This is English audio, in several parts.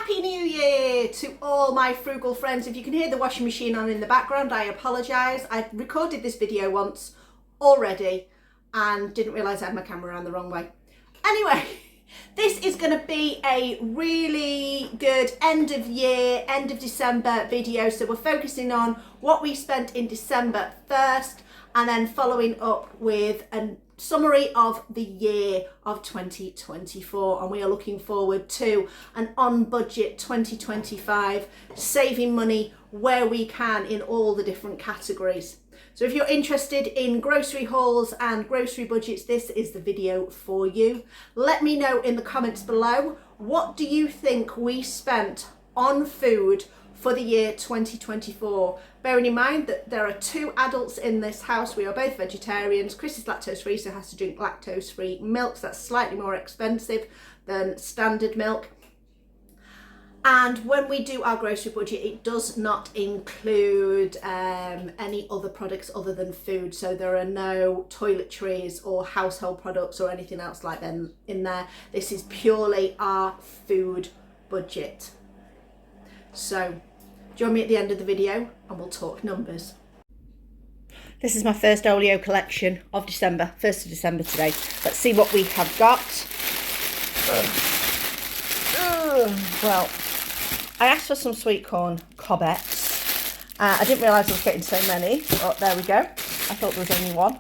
Happy New Year to all my frugal friends. If you can hear the washing machine on in the background, I apologise. I recorded this video once already and didn't realise I had my camera on the wrong way. Anyway, this is going to be a really good end of year, end of December video. So we're focusing on what we spent in December first and then following up with a summary of the year of 2024, and we are looking forward to an on budget 2025, saving money where we can in all the different categories. So if you're interested in grocery hauls and grocery budgets, this is the video for you. Let me know in the comments below, what do you think we spent on food for the year 2024? Bearing in mind that there are two adults in this house, we are both vegetarians. Chris is lactose free, so has to drink lactose free milk, so that's slightly more expensive than standard milk. And when we do our grocery budget, it does not include any other products other than food. So there are no toiletries or household products or anything else like them in there. This is purely our food budget. So join me at the end of the video and we'll talk numbers. This is my first Olio collection of December, 1st of December today. Let's see what we have got. Well, I asked for some sweet corn cobbettes. I didn't realise I was getting so many, but there we go. I thought there was only one,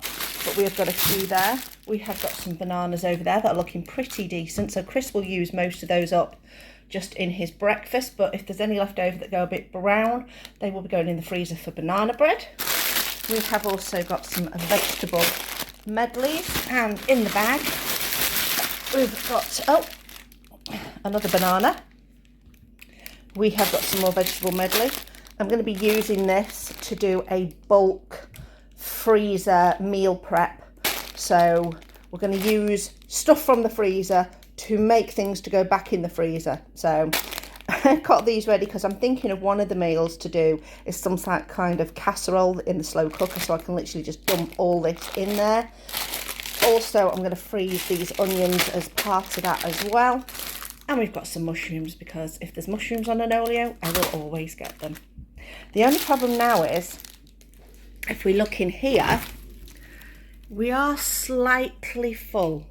but we have got a few there. We have got some bananas over there that are looking pretty decent, so Chris will use most of those up just in his breakfast, but if there's any left over that go a bit brown, they will be going in the freezer for banana bread. We have also got some vegetable medleys, and in the bag we've got another banana. We have got some more vegetable medley. I'm going to be using this to do a bulk freezer meal prep, so we're going to use stuff from the freezer to make things to go back in the freezer. So I've got these ready because I'm thinking of one of the meals to do is some kind of casserole in the slow cooker, so I can literally just dump all this in there. Also, I'm going to freeze these onions as part of that as well. And we've got some mushrooms, because if there's mushrooms on an Olio, I will always get them. The only problem now is, if we look in here, we are slightly full.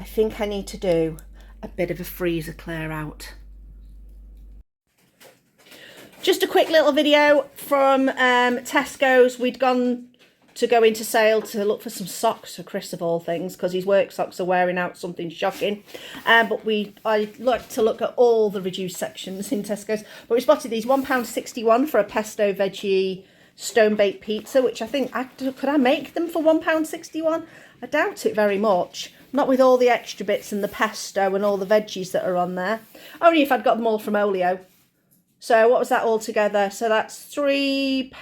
I think I need to do a bit of a freezer clear out. Just a quick little video from Tesco's. We'd gone to go into sale to look for some socks for Chris, of all things, because his work socks are wearing out, something shocking. But I like to look at all the reduced sections in Tesco's. But we spotted these £1.61 for a pesto veggie stone baked pizza, which I think, could I make them for £1.61? I doubt it very much. Not with all the extra bits and the pesto and all the veggies that are on there. Only if I'd got them all from Olio. So what was that all together? So that's £3.22.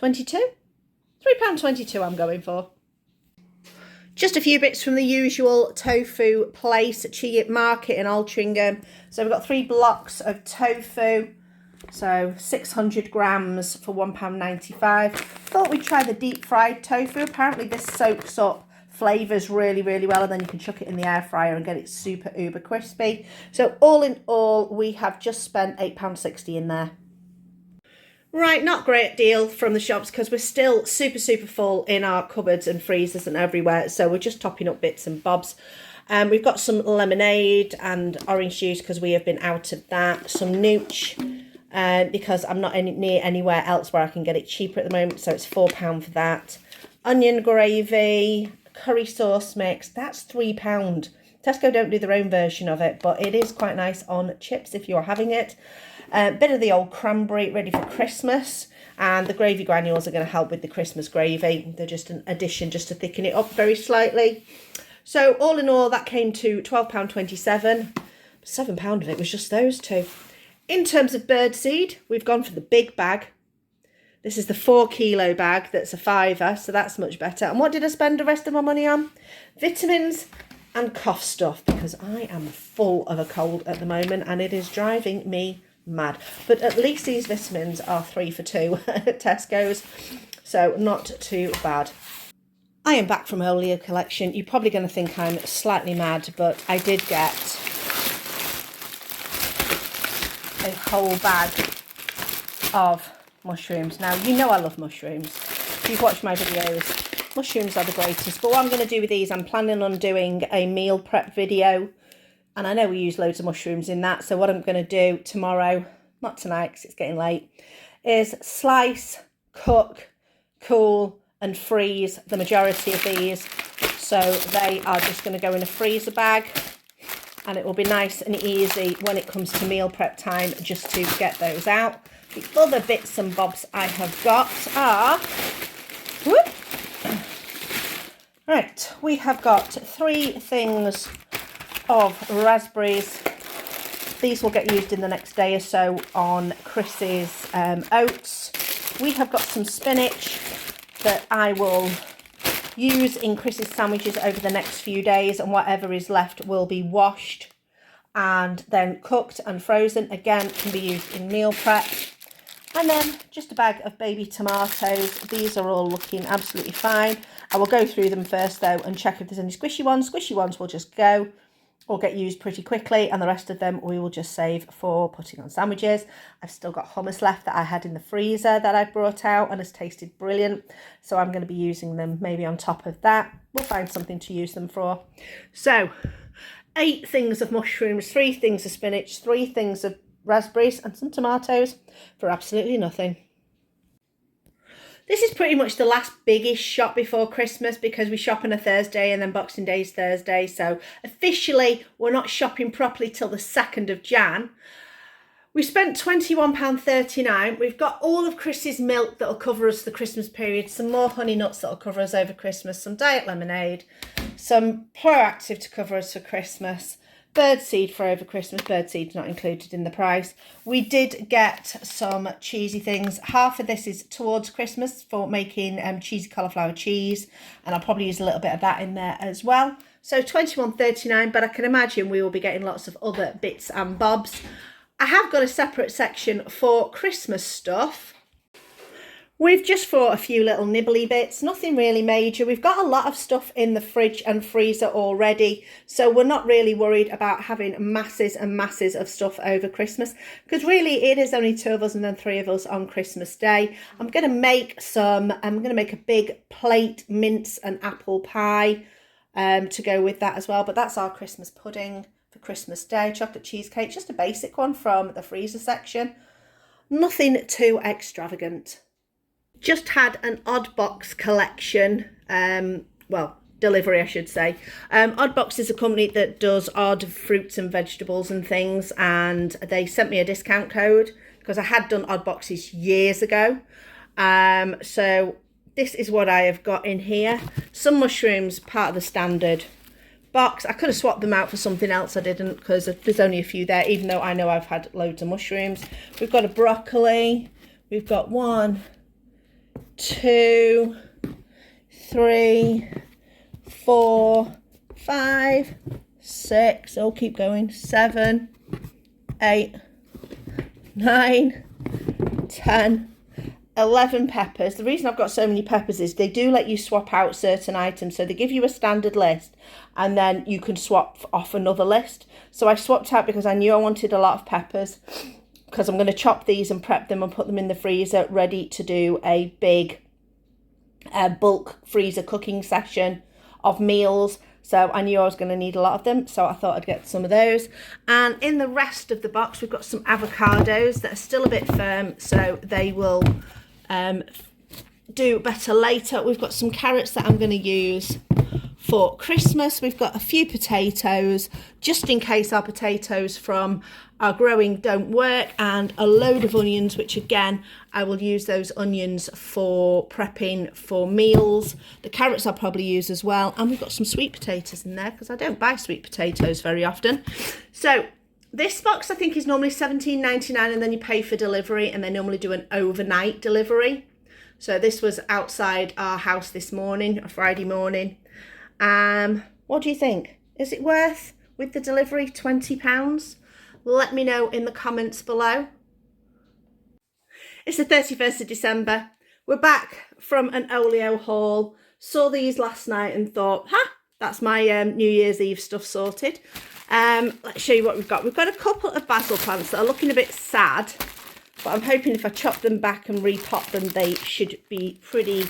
£3.22 I'm going for. Just a few bits from the usual tofu place, Cheap Market in Altrincham. So we've got 3 blocks of tofu. So 600 grams for £1.95. Thought we'd try the deep fried tofu. Apparently this soaks up flavours really, really well, and then you can chuck it in the air fryer and get it super uber crispy. So all in all, we have just spent £8.60 in there. Right, not great deal from the shops because we're still super full in our cupboards and freezers and everywhere. So we're just topping up bits and bobs. We've got some lemonade and orange juice because we have been out of that. Some nooch. Because I'm not near anywhere else where I can get it cheaper at the moment, so it's £4 for that. Onion gravy, curry sauce mix, that's £3. Tesco don't do their own version of it, but it is quite nice on chips if you're having it. Bit of the old cranberry ready for Christmas, and the gravy granules are going to help with the Christmas gravy. They're just an addition just to thicken it up very slightly. So all in all, that came to £12.27. £7 of it was just those two. In terms of birdseed, we've gone for the big bag. This is the 4 kilo bag that's a £5, so that's much better. And what did I spend the rest of my money on? Vitamins and cough stuff, because I am full of a cold at the moment and it is driving me mad. But at least these vitamins are 3 for 2 at Tesco's, so not too bad. I am back from Olio Collection. You're probably going to think I'm slightly mad, but I did get a whole bag of mushrooms. Now, you know I love mushrooms. If you've watched my videos, mushrooms are the greatest. But what I'm going to do with these, I'm planning on doing a meal prep video. And I know we use loads of mushrooms in that. So what I'm going to do tomorrow, not tonight because it's getting late, is slice, cook, cool and freeze the majority of these. So they are just going to go in a freezer bag. And it will be nice and easy when it comes to meal prep time just to get those out. The other bits and bobs I have got are... Whoop, right, we have got 3 things of raspberries. These will get used in the next day or so on Chris's oats. We have got some spinach that I will use in Chris's sandwiches over the next few days, and whatever is left will be washed and then cooked and frozen. Again, can be used in meal prep. And then just a bag of baby tomatoes. These are all looking absolutely fine. I will go through them first though and check if there's any squishy ones. Squishy ones will just go or get used pretty quickly, and the rest of them we will just save for putting on sandwiches. I've still got hummus left that I had in the freezer that I brought out and has tasted brilliant, so I'm going to be using them maybe on top of that. We'll find something to use them for. So 8 things of mushrooms, 3 things of spinach, 3 things of raspberries and some tomatoes for absolutely nothing. This is pretty much the last biggish shop before Christmas because we shop on a Thursday and then Boxing Day is Thursday. So officially we're not shopping properly till the 2nd of Jan. We spent £21.39. We've got all of Chris's milk that'll cover us the Christmas period, some more honey nuts that'll cover us over Christmas, some diet lemonade, some Proactive to cover us for Christmas, birdseed for over Christmas. Birdseed's not included in the price. We did get some cheesy things. Half of this is towards Christmas for making cheesy cauliflower cheese, and I'll probably use a little bit of that in there as well. So £21.39, but I can imagine we will be getting lots of other bits and bobs. I have got a separate section for Christmas stuff. We've just bought a few little nibbly bits, nothing really major. We've got a lot of stuff in the fridge and freezer already, so we're not really worried about having masses and masses of stuff over Christmas, because really it is only 2 of us and then 3 of us on Christmas Day. I'm going to make a big plate mince and apple pie to go with that as well, but that's our Christmas pudding for Christmas Day. Chocolate cheesecake, just a basic one from the freezer section. Nothing too extravagant. Just had an Oddbox collection, delivery I should say. Oddbox is a company that does odd fruits and vegetables and things, and they sent me a discount code because I had done Oddboxes years ago. So this is what I have got in here. Some mushrooms, part of the standard box. I could have swapped them out for something else, I didn't, because there's only a few there, even though I know I've had loads of mushrooms. We've got a broccoli. We've got 1, 2, 3, 4, 5, 6, oh keep going, 7, 8, 9, 10, 11 peppers. The reason I've got so many peppers is they do let you swap out certain items, so they give you a standard list and then you can swap off another list. So I swapped out because I knew I wanted a lot of peppers, because I'm going to chop these and prep them and put them in the freezer ready to do a big bulk freezer cooking session of meals. So I knew I was going to need a lot of them, so I thought I'd get some of those. And in the rest of the box we've got some avocados that are still a bit firm, so they will do better later. We've got some carrots that I'm going to use for Christmas. We've got a few potatoes just in case our potatoes from our growing don't work, and a load of onions, which again I will use those onions for prepping for meals. The carrots I'll probably use as well, and we've got some sweet potatoes in there because I don't buy sweet potatoes very often. So this box I think is normally £17.99, and then you pay for delivery, and they normally do an overnight delivery. So this was outside our house this morning, a Friday morning. What do you think? Is it worth, with the delivery, £20? Let me know in the comments below. It's the 31st of December. We're back from an Olio haul. Saw these last night and thought, that's my New Year's Eve stuff sorted. Let's show you what we've got. We've got a couple of basil plants that are looking a bit sad, but I'm hoping if I chop them back and repot them, they should be pretty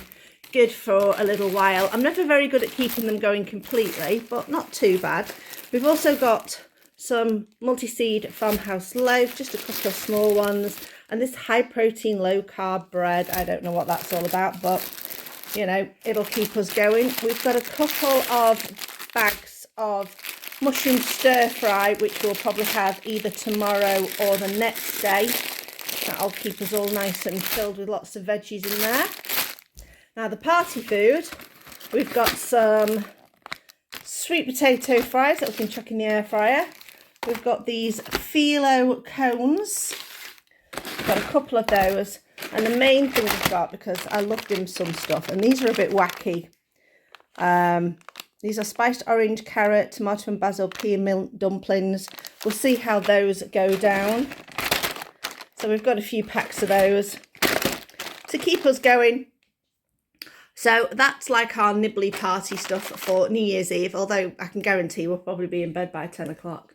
good for a little while. I'm never very good at keeping them going completely, but not too bad. We've also got some multi-seed farmhouse loaf, just a couple of small ones, and this high protein low carb bread. I don't know what that's all about, but you know, it'll keep us going. We've got a couple of bags of mushroom stir fry, which we'll probably have either tomorrow or the next day. That'll keep us all nice and filled with lots of veggies in there. Now the party food, we've got some sweet potato fries that we can chuck in the air fryer. We've got these phyllo cones. We've got a couple of those. And the main thing we've got, because I love dim sum stuff, and these are a bit wacky. These are spiced orange, carrot, tomato and basil pea and milk dumplings. We'll see how those go down. So we've got a few packs of those to keep us going. So that's like our nibbly party stuff for New Year's Eve, although I can guarantee we'll probably be in bed by 10 o'clock.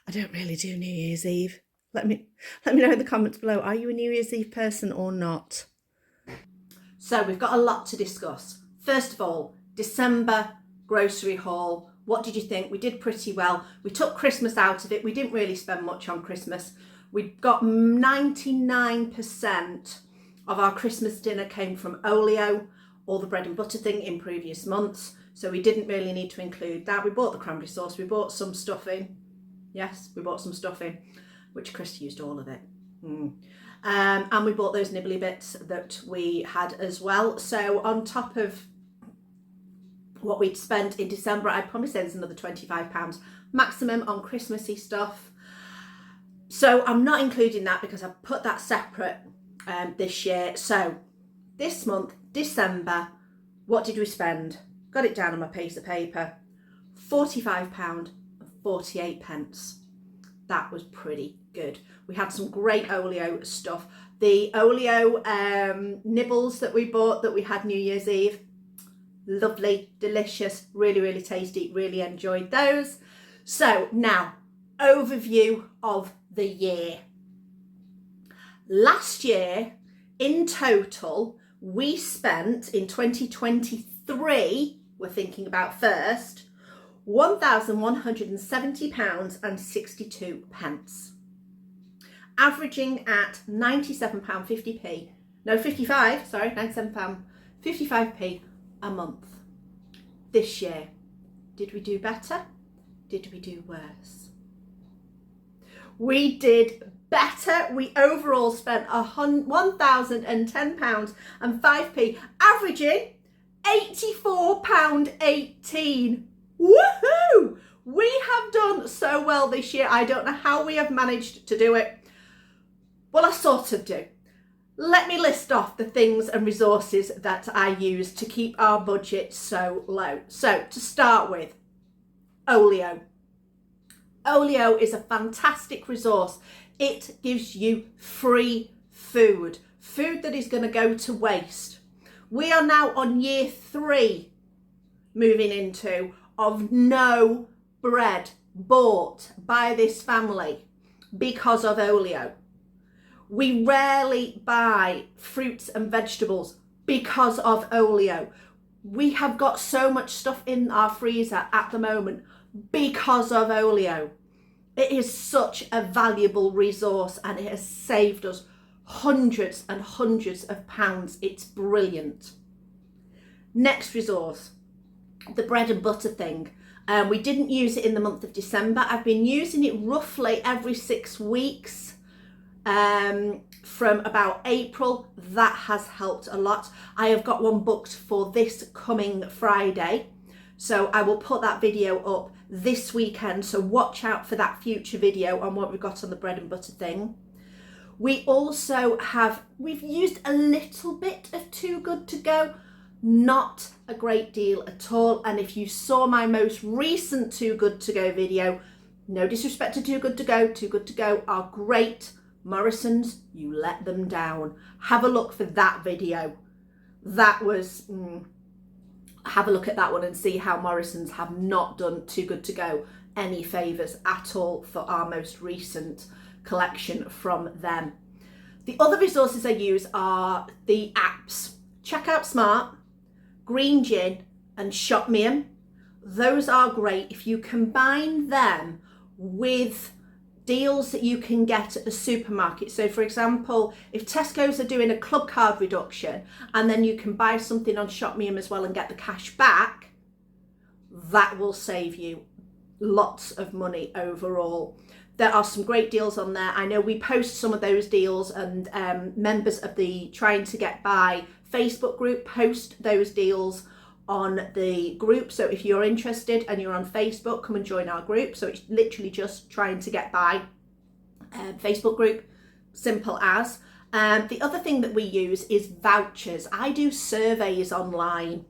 I don't really do New Year's Eve. Let me know in the comments below, are you a New Year's Eve person or not? So we've got a lot to discuss. First of all, December grocery haul. What did you think? We did pretty well. We took Christmas out of it. We didn't really spend much on Christmas. We got 99% of our Christmas dinner came from Olio, or the bread and butter thing in previous months. So we didn't really need to include that. We bought the cranberry sauce. We bought some stuffing. Yes, we bought some stuffing, which Chris used all of it. And we bought those nibbly bits that we had as well. So on top of what we'd spent in December, I'd probably say there's another £25 maximum on Christmassy stuff. So I'm not including that because I've put that separate this year. So this month, December, what did we spend? Got it down on my piece of paper. £45.48. That was pretty good. We had some great Olio stuff. The Olio nibbles that we bought that we had New Year's Eve, lovely, delicious, really, really tasty. Really enjoyed those. So now, overview of the year. Last year, in total, we spent in 2023, we're thinking about first, £1,170.62, averaging at £97.50p. No, 55, sorry, £97.55p a month. This year, did we do better? Did we do worse? We did better. We overall spent £1,010.05, averaging £84.18. Woohoo! We have done so well this year. I don't know how we have managed to do it. Well, I sort of do. Let me list off the things and resources that I use to keep our budget so low. So to start with, Olio. Olio is a fantastic resource. It gives you free food that is going to go to waste. We are now on year 3 moving into of no bread bought by this family because of Olio. We rarely buy fruits and vegetables because of Olio. We have got so much stuff in our freezer at the moment because of Olio. It is such a valuable resource and it has saved us hundreds and hundreds of pounds. It's brilliant. Next resource, the bread and butter thing. We didn't use it in the month of December. I've been using it roughly every 6 weeks from about April. That has helped a lot. I have got one booked for this coming Friday, so I will put that video up this weekend, so watch out for that future video on what we've got on the bread and butter thing. We also we've used a little bit of Too Good To Go, not a great deal at all. And if you saw my most recent Too Good To Go video, no disrespect to Too Good To Go are great. Morrison's, you let them down. Have a look for that video. That was have a look at that one and see how Morrison's have not done Too Good To Go any favours at all for our most recent collection from them. The other resources I use are the apps Checkout Smart, Green Gin and Shop Me. Those are great if you combine them with deals that you can get at the supermarket. So for example, if Tesco's are doing a club card reduction and then you can buy something on Shop Me as well and get the cash back, that will save you lots of money overall. There are some great deals on there. I know we post some of those deals, and members of the Trying to Get By Facebook group post those deals on the group. So if you're interested and you're on Facebook, come and join our group. So it's literally just Trying to Get By Facebook group, simple as. The other thing that we use is vouchers. I do surveys online,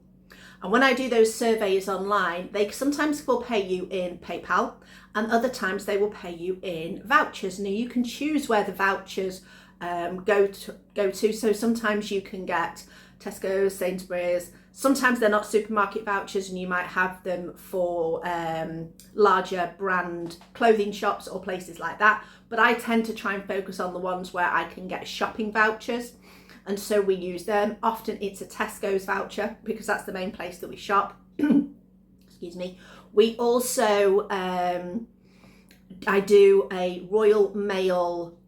and when I do those surveys online, they sometimes will pay you in PayPal and other times they will pay you in vouchers. Now you can choose where the vouchers go to. So sometimes you can get Tesco, Sainsbury's. Sometimes they're not supermarket vouchers and you might have them for larger brand clothing shops or places like that. But I tend to try and focus on the ones where I can get shopping vouchers. And so we use them. Often it's a Tesco's voucher because that's the main place that we shop. Excuse me. We also, I do a Royal Mail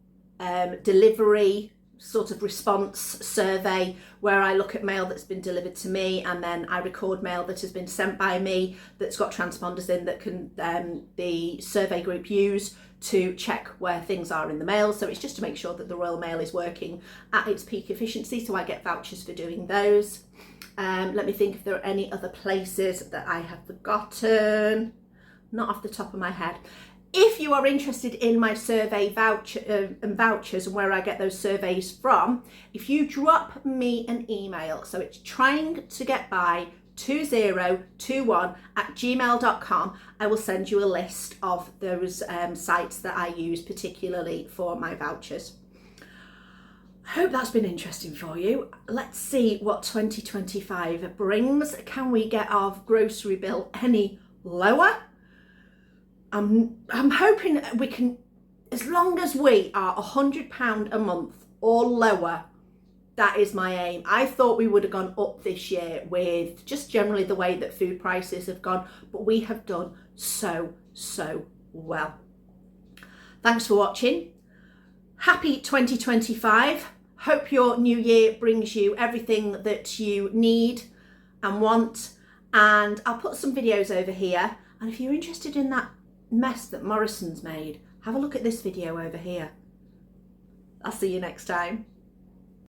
delivery sort of response survey where I look at mail that's been delivered to me, and then I record mail that has been sent by me that's got transponders in that can the survey group use to check where things are in the mail. So it's just to make sure that the Royal Mail is working at its peak efficiency, so I get vouchers for doing those. Let me think if there are any other places that I have forgotten, not off the top of my head. If you are interested in my survey vouchers and where I get those surveys from, if you drop me an email, so it's tryingtogetby2021@gmail.com, I will send you a list of those sites that I use particularly for my vouchers. I hope that's been interesting for you. Let's see what 2025 brings. Can we get our grocery bill any lower? I'm hoping we can, as long as we are £100 a month or lower, that is my aim. I thought we would have gone up this year with just generally the way that food prices have gone, but we have done so well. Thanks for watching. Happy 2025. Hope your new year brings you everything that you need and want. And I'll put some videos over here. And if you're interested in that mess that Morrison's made, have a look at this video over here. I'll see you next time.